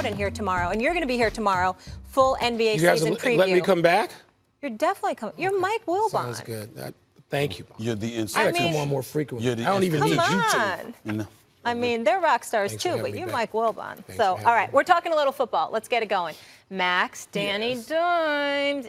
out in here tomorrow, and you're going to be here tomorrow. Full NBA season preview. Let me come back? You're definitely coming. You're Mike Wilbon. Sounds good. Thank you. You're the inspiration. I gotta come on more frequently. I don't even need YouTube. You know? I mean, they're rock stars Thanks too, but you're Mike Wilbon. Thanks So, all right, we're talking a little football. Let's get it going. Max, Danny Dimes.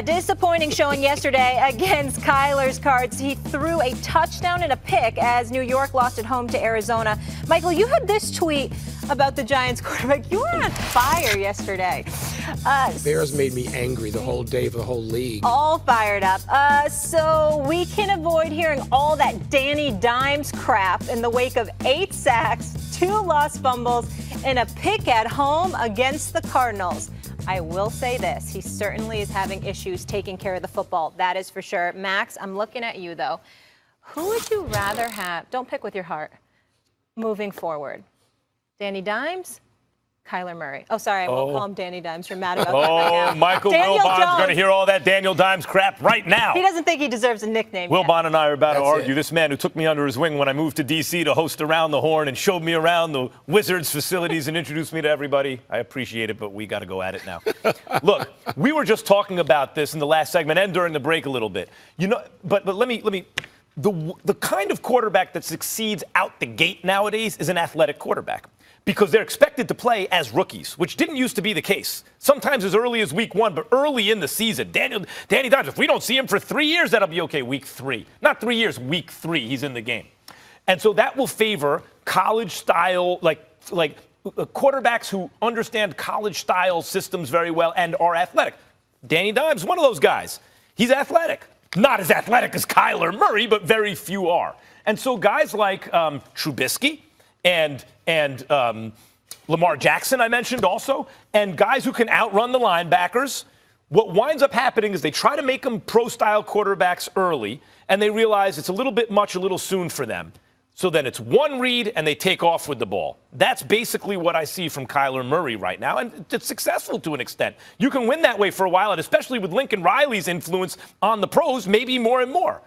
Disappointing showing yesterday against Kyler's Cards. He threw a touchdown and a pick as New York lost at home to Arizona. Michael, you had this tweet about the Giants quarterback. You were on fire yesterday. Bears made me angry the whole day for the whole league. All fired up. So we can avoid hearing all that Danny Dimes crap in the wake of 8 sacks, 2 lost fumbles, and a pick at home against the Cardinals. I will say this. He certainly is having issues taking care of the football. That is for sure. Max, I'm looking at you, though. Who would you rather have? Don't pick with your heart. Moving forward. Danny Dimes? Kyler Murray. Oh, sorry, I won't call him Danny Dimes. You're mad about that right now. Michael Wilbon's going to hear all that Daniel Dimes crap right now. He doesn't think he deserves a nickname Wilbon yet. and I are about to argue. it. This man who took me under his wing when I moved to D.C. to host Around the Horn and showed me around the Wizards facilities and introduced me to everybody. I appreciate it, but we got to go at it now. Look, we were just talking about this in the last segment and during the break a little bit. You know, but let me. The kind of quarterback that succeeds out the gate nowadays is an athletic quarterback, because they're expected to play as rookies, which didn't used to be the case. Sometimes as early as week 1, but early in the season. Danny Dimes, if we don't see him for 3 years, that'll be okay. Week 3. Not 3 years, week 3, he's in the game. And so that will favor college-style, like quarterbacks who understand college-style systems very well and are athletic. Danny Dimes is one of those guys. He's athletic. Not as athletic as Kyler Murray, but very few are. And so guys like Trubisky and Lamar Jackson, I mentioned also, and guys who can outrun the linebackers, what winds up happening is they try to make them pro-style quarterbacks early, and they realize it's a little bit much, a little soon for them. So then it's one read, and they take off with the ball. That's basically what I see from Kyler Murray right now, and it's successful to an extent. You can win that way for a while, and especially with Lincoln Riley's influence on the pros, maybe more and more.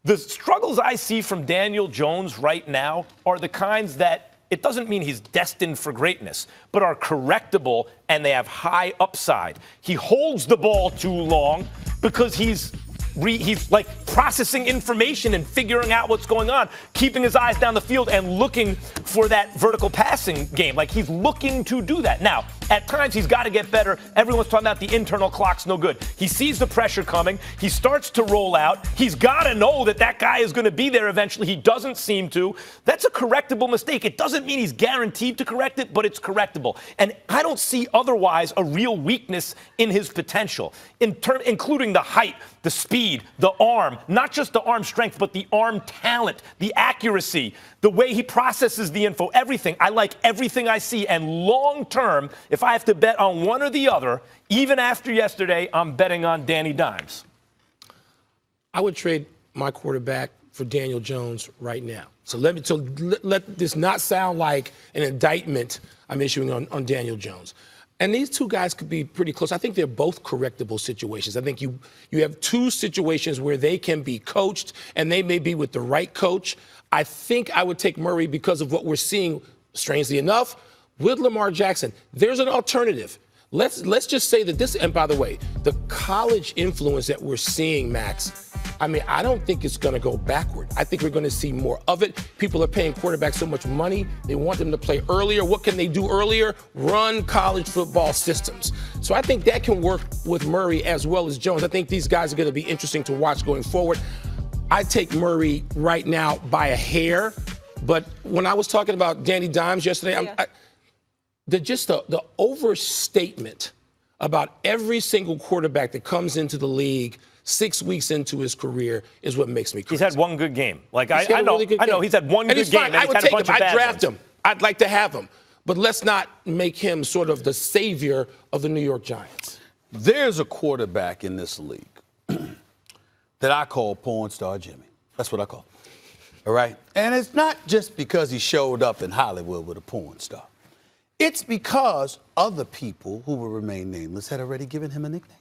The struggles I see from Daniel Jones right now are the kinds that it doesn't mean he's destined for greatness, but are correctable and they have high upside. He holds the ball too long because he's like processing information and figuring out what's going on, keeping his eyes down the field and looking for that vertical passing game. Like, he's looking to do that. Now, at times he's got to get better. Everyone's talking about the internal clock's no good. He sees the pressure coming. He starts to roll out. He's got to know that that guy is going to be there eventually. He doesn't seem to. That's a correctable mistake. It doesn't mean he's guaranteed to correct it, but it's correctable. And I don't see otherwise a real weakness in his potential, including the height, the speed, the arm, not just the arm strength, but the arm talent, the accuracy, the way he processes the info, everything. I like everything I see. And long term, if I have to bet on one or the other, even after yesterday, I'm betting on Danny Dimes. I would trade my quarterback for Daniel Jones right now. So let this not sound like an indictment I'm issuing on Daniel Jones. And these two guys could be pretty close. I think they're both correctable situations. I think you have two situations where they can be coached, and they may be with the right coach. I think I would take Murray because of what we're seeing, strangely enough, with Lamar Jackson. There's an alternative. Let's just say that this, and by the way, the college influence that we're seeing, Max, I mean, I don't think it's going to go backward. I think we're going to see more of it. People are paying quarterbacks so much money. They want them to play earlier. What can they do earlier? Run college football systems. So I think that can work with Murray as well as Jones. I think these guys are going to be interesting to watch going forward. I take Murray right now by a hair. But when I was talking about Danny Dimes yesterday, the overstatement about every single quarterback that comes into the league 6 weeks into his career is what makes me crazy. He's had one good game. Like, I know he's had one good game. And I would take him. I'd draft him. I'd like to have him. But let's not make him sort of the savior of the New York Giants. There's a quarterback in this league that I call Porn Star Jimmy. That's what I call him. All right? And it's not just because he showed up in Hollywood with a porn star. It's because other people who will remain nameless had already given him a nickname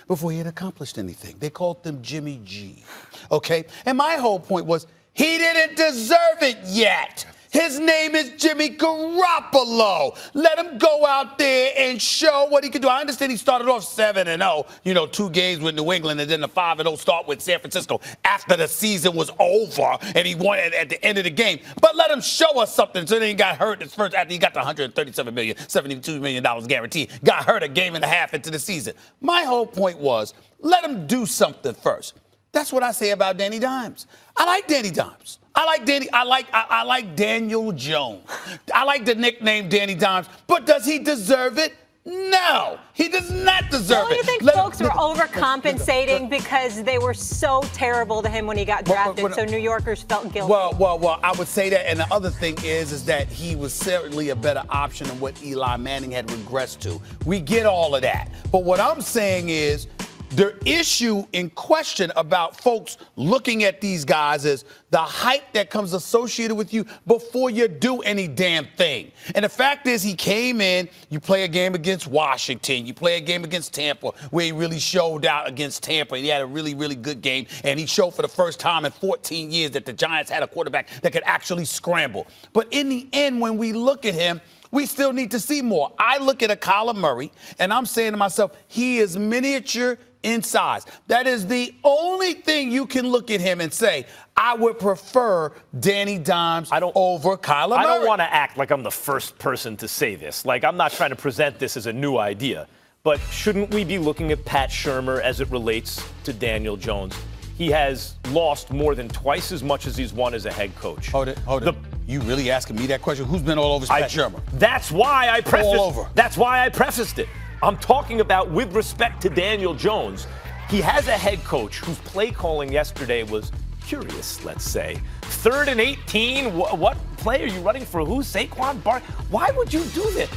before he had accomplished anything. They called him Jimmy G. Okay? And my whole point was he didn't deserve it yet. His name is Jimmy Garoppolo. Let him go out there and show what he can do. I understand he started off 7-0, 2 games with New England, and then the 5-0 start with San Francisco after the season was over, and he won at the end of the game. But let him show us something. So then he got hurt his first after he got the $137 million, $72 million guaranteed. Got hurt a game and a half into the season. My whole point was, let him do something first. That's what I say about Danny Dimes. I like Danny Dimes. I like Daniel Jones. I like the nickname Danny Dimes. But does he deserve it? No, he does not deserve it. Do you think folks were overcompensating because they were so terrible to him when he got drafted, so New Yorkers felt guilty? Well, I would say that. And the other thing is that he was certainly a better option than what Eli Manning had regressed to. We get all of that. But what I'm saying is, the issue in question about folks looking at these guys is the hype that comes associated with you before you do any damn thing. And the fact is, he came in, you play a game against Washington, you play a game against Tampa, where he really showed out against Tampa. He had a really, really good game, and he showed for the first time in 14 years that the Giants had a quarterback that could actually scramble. But in the end, when we look at him, we still need to see more. I look at a Kyler Murray, and I'm saying to myself, he is miniature in size. That is the only thing you can look at him and say, I would prefer Danny Dimes over Kyler Murray. I don't want to act like I'm the first person to say this. Like, I'm not trying to present this as a new idea. But shouldn't we be looking at Pat Shurmur as it relates to Daniel Jones? He has lost more than twice as much as he's won as a head coach. Hold it. You really asking me that question? Who's been all over Pat Shurmur? That's why I prefaced all over. That's why I prefaced it. I'm talking about with respect to Daniel Jones. He has a head coach whose play calling yesterday was curious, let's say. 3rd and 18, what play are you running for? Who? Saquon Barkley? Why would you do that?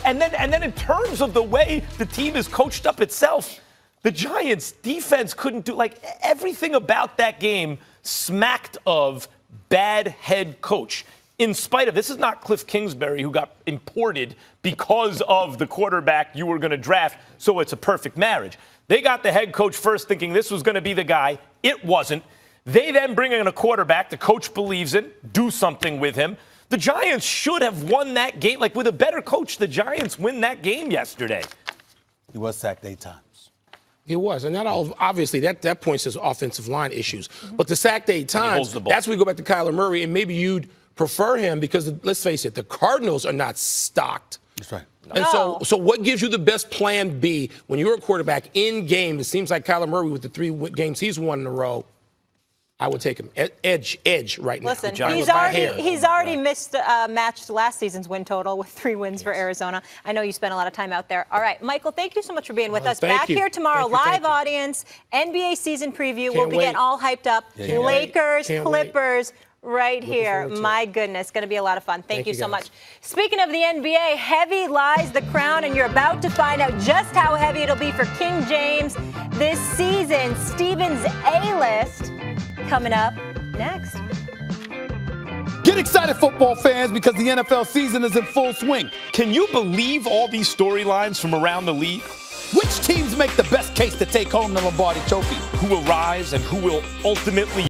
And then in terms of the way the team is coached up itself, the Giants defense couldn't do, everything about that game smacked of bad head coach. In spite of, this is not Cliff Kingsbury who got imported because of the quarterback you were going to draft, so it's a perfect marriage. They got the head coach first thinking this was going to be the guy. It wasn't. They then bring in a quarterback the coach believes in, do something with him. The Giants should have won that game. With a better coach, the Giants win that game yesterday. He was sacked 8 times. He was, and that obviously that points to offensive line issues. But the sacked 8 times, that's where we go back to Kyler Murray, and maybe you'd prefer him because, let's face it, the Cardinals are not stocked. That's right. And so what gives you the best plan B when you're a quarterback in game? It seems like Kyler Murray with the 3 games he's won in a row, I would take him edge right now. Listen, he's already matched last season's win total with 3 wins for Arizona. I know you spent a lot of time out there. All right, Michael, thank you so much for being with us. Back here tomorrow, live audience, NBA season preview. We'll be getting all hyped up. Lakers, Clippers. Right here. My goodness, going to be a lot of fun. Thank you so much. Speaking of the NBA, heavy lies the crown, and you're about to find out just how heavy it'll be for King James this season. Steven's A-list coming up next. Get excited, football fans, because the NFL season is in full swing. Can you believe all these storylines from around the league? Which teams make the best case to take home the Lombardi Trophy? Who will rise and who will ultimately